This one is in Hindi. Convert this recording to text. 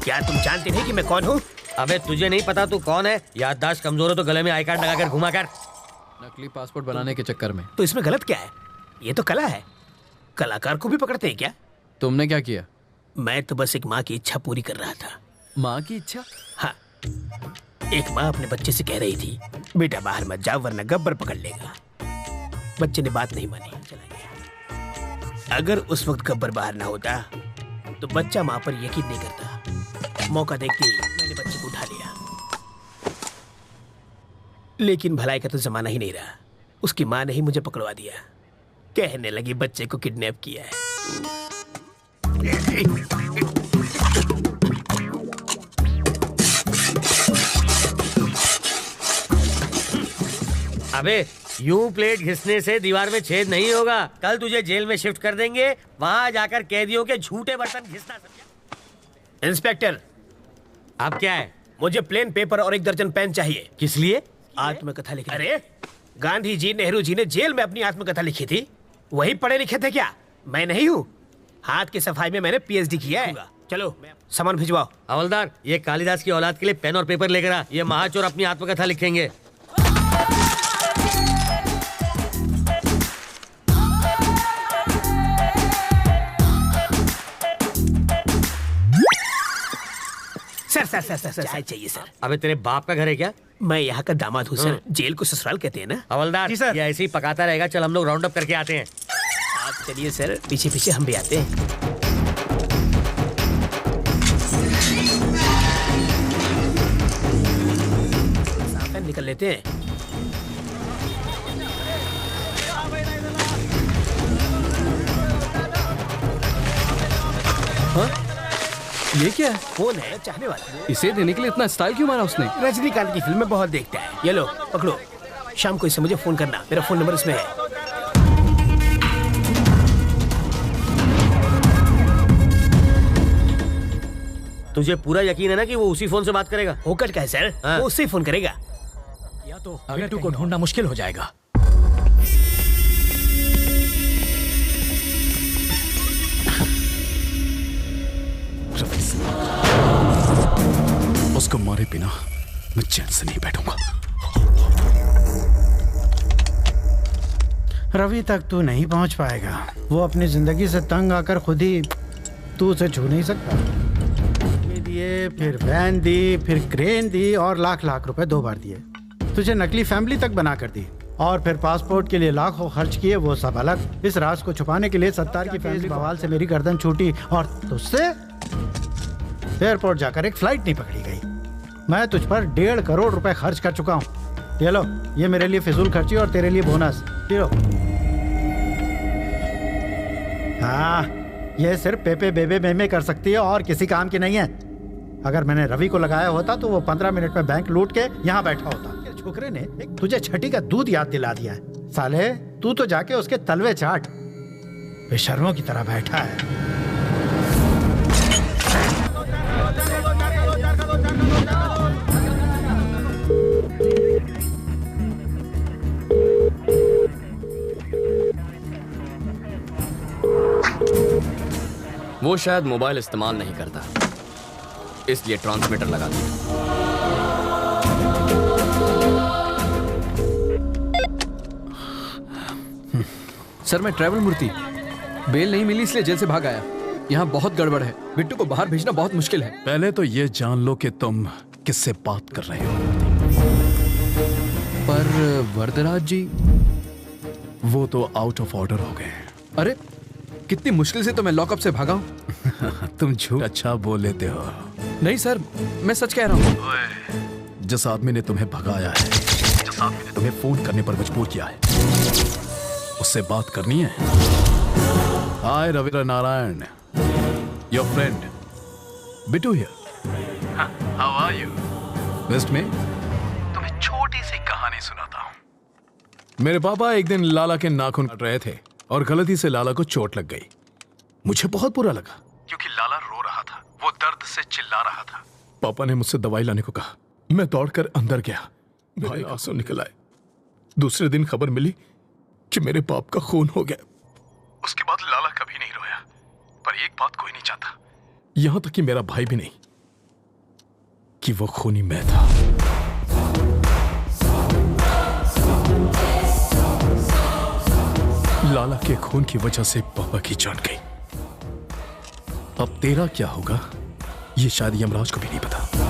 क्या तुम जानते नहीं कि मैं कौन हूँ? अबे तुझे नहीं पता तू कौन है? याददाश्त कमजोर हो तो गले में आई कार्ड लगाकर घुमा कर। नकली पासपोर्ट बनाने के चक्कर में। तो इसमें गलत क्या है? ये तो कला है। कलाकार को भी पकड़ते हैं क्या? तुमने क्या किया? मैं तो बस एक माँ की इच्छा पूरी कर रहा था। माँ की इच्छा? हाँ, एक माँ अपने बच्चे से कह रही थी, बेटा बाहर मत जाओ वरना गब्बर पकड़ लेगा। बच्चे ने बात नहीं मानी, चला गया। अगर उस वक्त गब्बर बाहर ना होता तो बच्चा माँ पर यकीन नहीं करता। मौका देखते ही मैंने बच्चे को उठा लिया। लेकिन भलाई का तो जमाना ही नहीं रहा। उसकी माँ ने ही मुझे पकड़वा दिया। कहने लगी बच्चे को किडनैप किया है। अबे यूं प्लेट घिसने से दीवार में छेद नहीं होगा। कल तुझे जेल में शिफ्ट कर देंगे, वहां जाकर कैदियों के झूठे बर्तन घिसना। समझा? इंस्पेक्टर, अब क्या है? मुझे प्लेन पेपर और 1 दर्जन पेन चाहिए। किस लिए? आत्मकथा लिखने। अरे गांधी जी, नेहरू जी ने जेल में अपनी आत्मकथा लिखी थी। वही पढ़े लिखे थे क्या? मैं नहीं हूँ। हाथ की सफाई में मैंने पीएचडी किया है। चलो सामान भिजवाओ। हवलदार, ये कालिदास की औलाद के लिए पेन और पेपर लेकर आ। ये महाचोर अपनी आत्मकथा लिखेंगे। सर चाय चाहिए सर। अबे तेरे बाप का घर है क्या? मैं यहाँ का दामाद हूँ सर। जेल को ससुराल कहते हैं ना। हवलदार, ये ऐसे ही पकाता रहेगा। चल हम लोग राउंड अप करके आते हैं। आप चलिए सर, पीछे पीछे हम भी आते हैं। साफ है, निकल लेते हैं। हाँ? ये क्या है? फोन है, चाहने वाला। इसे देने के लिए इतना स्टाइल क्यों मारा उसने? रजनीकांत की फिल्में बहुत देखता है। ये लो पकड़ो, शाम को इसे मुझे फोन करना। मेरा फोन नंबर इसमें है। तुझे पूरा यकीन है ना कि वो उसी फोन से बात करेगा? होकर क्या है सर? हाँ। वो उससे ही फोन करेगा। या तो बिट्टू को ढूंढना मुश्किल हो जाएगा। उसको मारे बिना मैं चैन से नहीं बैठूंगा। रवि तक तू नहीं पहुंच पाएगा। वो अपनी जिंदगी से तंग आकर खुद ही तू उसे छू नहीं सकता। दिए, फिर वैन दी, फिर क्रेन दी और लाख लाख रुपए 2 बार दिए। तुझे नकली फैमिली तक बना कर दी और फिर पासपोर्ट के लिए लाखों खर्च किए, वो सब अलग। इस राज को छुपाने के लिए सत्तार की फैमिली बवाल से मेरी गर्दन छूटी और तुझसे एयरपोर्ट जाकर एक फ्लाइट नहीं पकड़ी गई। मैं तुझ पर 1.5 करोड़ रुपए खर्च कर चुका हूँ। ये लो, ये मेरे लिए फिजूल खर्ची और तेरे लिए बोनस। ये लो। हाँ, ये सिर्फ पेपे बेबे मेमे कर सकती है और किसी काम की नहीं है। अगर मैंने रवि को लगाया होता तो वो 15 मिनट में बैंक लूट के यहाँ बैठा होता। छोकरे ने तुझे छठी का दूध याद दिला दिया है। साले, तू तो जाके उसके तलवे चाट। बेशर्मों की तरह बैठा है। वो शायद मोबाइल इस्तेमाल नहीं करता, इसलिए ट्रांसमीटर लगा दिया। सर, मैं ट्रैवल मूर्ति। बेल नहीं मिली इसलिए जेल से भाग आया। यहाँ बहुत गड़बड़ है। बिट्टू को बाहर भेजना बहुत मुश्किल है। पहले तो ये जान लो कि तुम किससे बात कर रहे हो। पर वरदराज जी, वो तो आउट ऑफ ऑर्डर हो गए। अरे कितनी मुश्किल से तो मैं लॉकअप से भागा हूँ। तुम झूठ अच्छा बोल लेते हो। नहीं सर, मैं सच कह रहा हूँ। जिस आदमी ने तुम्हें भगाया है, जिस आदमी ने तुम्हें फोन करने पर मजबूर किया है, उससे बात करनी है। Hi Ravindra Narayan, your friend Bittu here. How are you? वेस्ट में तुम्हें छोटी सी कहानी सुनाता हूँ। मेरे पापा एक दिन लाला के नाखून काट रहे थे और गलती से लाला को चोट लग गई। मुझे बहुत बुरा लगा क्योंकि लाला रो रहा था, वो दर्द से चिल्ला रहा था। पापा ने मुझसे दवाई लाने को कहा। मैं दौड़कर अंदर गया, मेरे आंसू निकल आए। दूसरे दिन खबर मिली कि मेरे बाप का खून हो गया। उसके बाद लाला कभी नहीं रोया, पर एक बात कोई नहीं चाहता, यहां तक कि मेरा भाई भी नहीं। कि वो खूनी मैं था। लाला के खून की वजह से पापा की जान गई। अब तेरा क्या होगा ये शायद यमराज को भी नहीं पता।